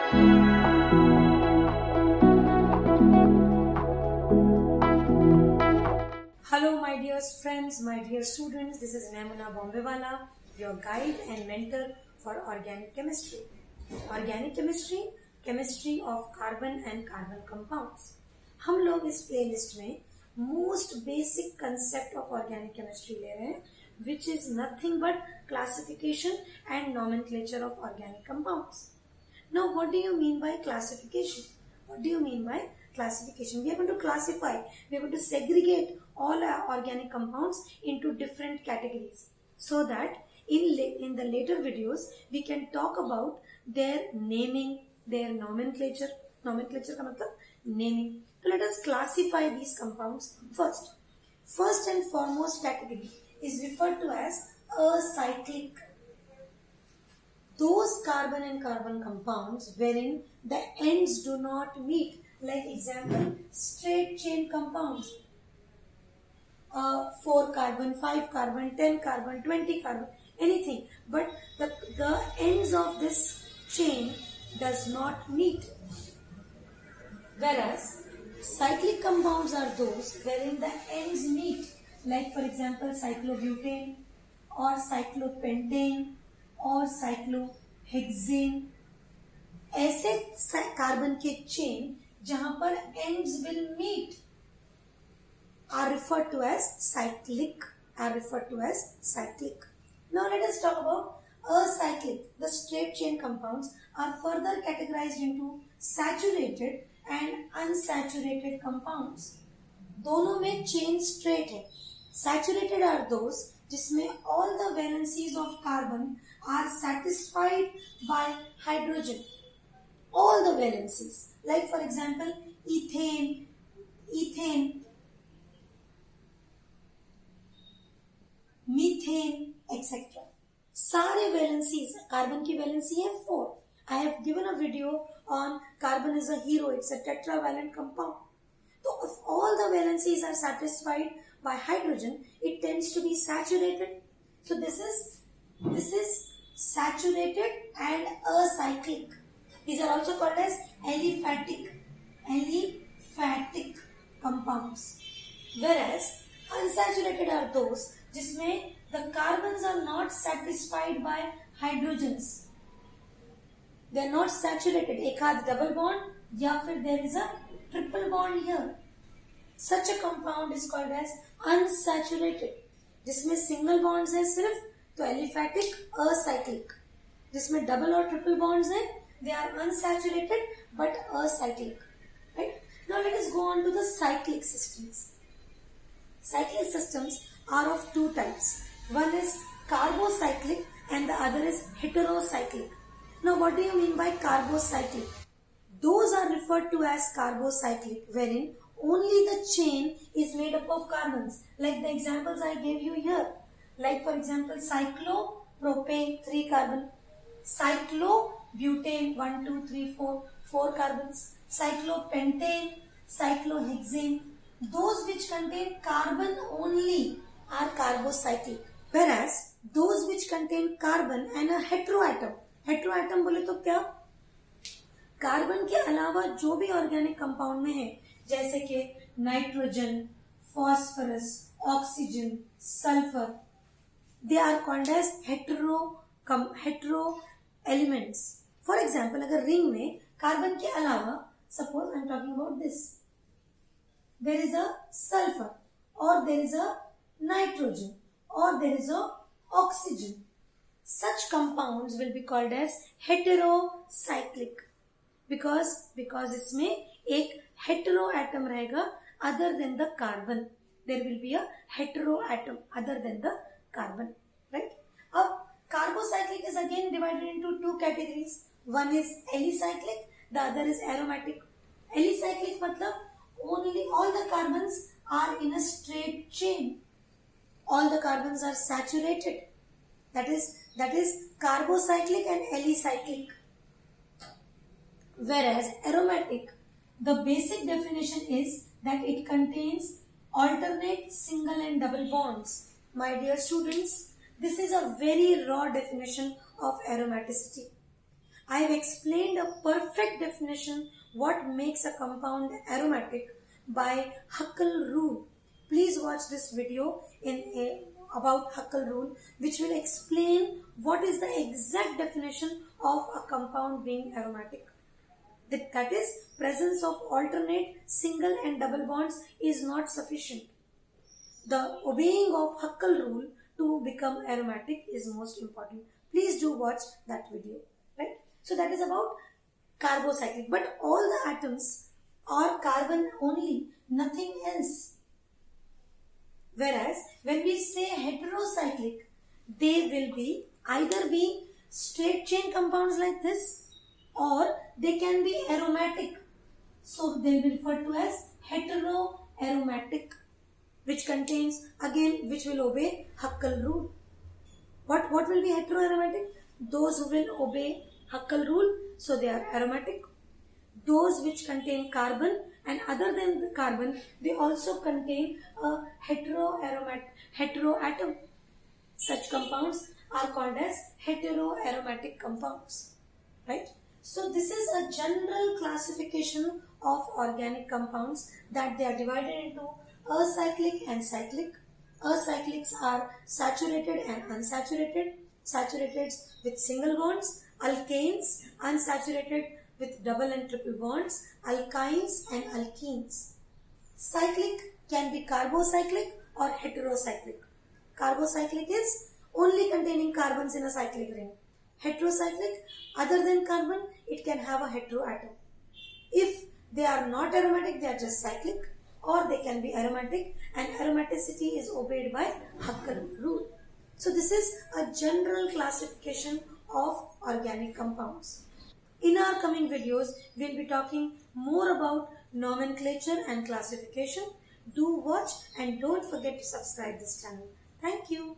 Hello my dear friends, my dear students, this is Naimuna Bombewala, your guide and mentor for organic chemistry. Organic chemistry, chemistry of carbon and carbon compounds. हम लोग इस playlist में most basic concept of organic chemistry ले रहे हैं, which is nothing but classification and nomenclature of organic compounds. Now, what do you mean by classification? What do you mean by classification? We are going to classify, we are going to segregate all our organic compounds into different categories so that in the later videos we can talk about their naming, their nomenclature. Nomenclature का मतलब naming. So let us classify these compounds first. First and foremost category is referred to as acyclic. Those carbon and carbon compounds wherein the ends do not meet, like example straight chain compounds, 4 carbon, 5 carbon, 10 carbon, 20 carbon, anything, but the ends of this chain does not meet. Whereas cyclic compounds are those wherein the ends meet, like for example cyclobutane or cyclopentane और cyclohexane. ऐसे carbon के chain जहां पर ends will meet are referred to as cyclic. Now let us talk about acyclic. The straight chain compounds are further categorized into saturated and unsaturated compounds. दोनों में chain straight है. Saturated are those जिसमें all the valencies of carbon are satisfied by hydrogen. All the valencies, like for example ethane, methane, etc. सारे valencies, carbon की valency है 4. I have given a video on carbon is a hero. It's a tetravalent compound. So if all the valencies are satisfied by hydrogen, it tends to be saturated. So this is saturated and acyclic. These are also called as aliphatic compounds. Whereas unsaturated are those जिसमें the carbons are not satisfied by hydrogens. They are not saturated. एक आध double bond या फिर there is a triple bond here. Such a compound is called as unsaturated. जिसमें single bonds है सिर्फ तो aliphatic, acyclic. जिसमें double और triple bonds है, they are unsaturated but acyclic. Right? Now let us go on to the cyclic systems. Cyclic systems are of two types. One is carbocyclic and the other is heterocyclic. Now what do you mean by carbocyclic? Those are referred to as carbocyclic, wherein only the chain is made up of carbons, like the examples I gave you here. Like for example cyclopropane, 3 carbon, cyclobutane, 1 2 3 4 carbons, cyclopentane, cyclohexane. Those which contain carbon only are carbocyclic, whereas those which contain carbon and a heteroatom बोले तो क्या, carbon के अलावा जो भी organic compound में है, जैसे कि nitrogen, phosphorus, oxygen, sulphur, they are called as hetero elements. For example अगर रिंग में कार्बन के अलावा, suppose I am talking about this, there is a sulphur और देयर इज अ नाइट्रोजन और there is a oxygen, such compounds will be called as heterocyclic because इसमें एक heteroatom रहेगा other than the carbon. There will be a heteroatom other than the carbon, right? अब carbocyclic is again divided into two categories. One is alicyclic, the other is aromatic. Alicyclic मतलब only all the carbons are in a straight chain. All the carbons are saturated. That is carbocyclic and alicyclic. Whereas aromatic, the basic definition is that it contains alternate single and double bonds. My dear students, this is a very raw definition of aromaticity. I have explained a perfect definition what makes a compound aromatic by Huckel rule. Please watch this video about Huckel rule, which will explain what is the exact definition of a compound being aromatic. That is, presence of alternate single and double bonds is not sufficient. The obeying of Huckel rule to become aromatic is most important. Please do watch that video. Right? So that is about carbocyclic. But all the atoms are carbon only, nothing else. Whereas when we say heterocyclic, they will be either be straight chain compounds like this, or they can be aromatic. So they will be referred to as heteroaromatic, which will obey Huckel rule. What will be heteroaromatic? Those who will obey Huckel rule, so they are aromatic. Those which contain carbon, and other than the carbon, they also contain a heteroatom. Such compounds are called as heteroaromatic compounds. Right? So this is a general classification of organic compounds, that they are divided into acyclic and cyclic. Acyclics are saturated and unsaturated. Saturated with single bonds. Alkanes, unsaturated with double and triple bonds. Alkynes and alkenes. Cyclic can be carbocyclic or heterocyclic. Carbocyclic is only containing carbons in a cyclic ring. Heterocyclic, other than carbon, it can have a heteroatom. If they are not aromatic, they are just cyclic, or they can be aromatic, and aromaticity is obeyed by Huckel rule. So this is a general classification of organic compounds. In our coming videos, we will be talking more about nomenclature and classification. Do watch and don't forget to subscribe this channel. Thank you.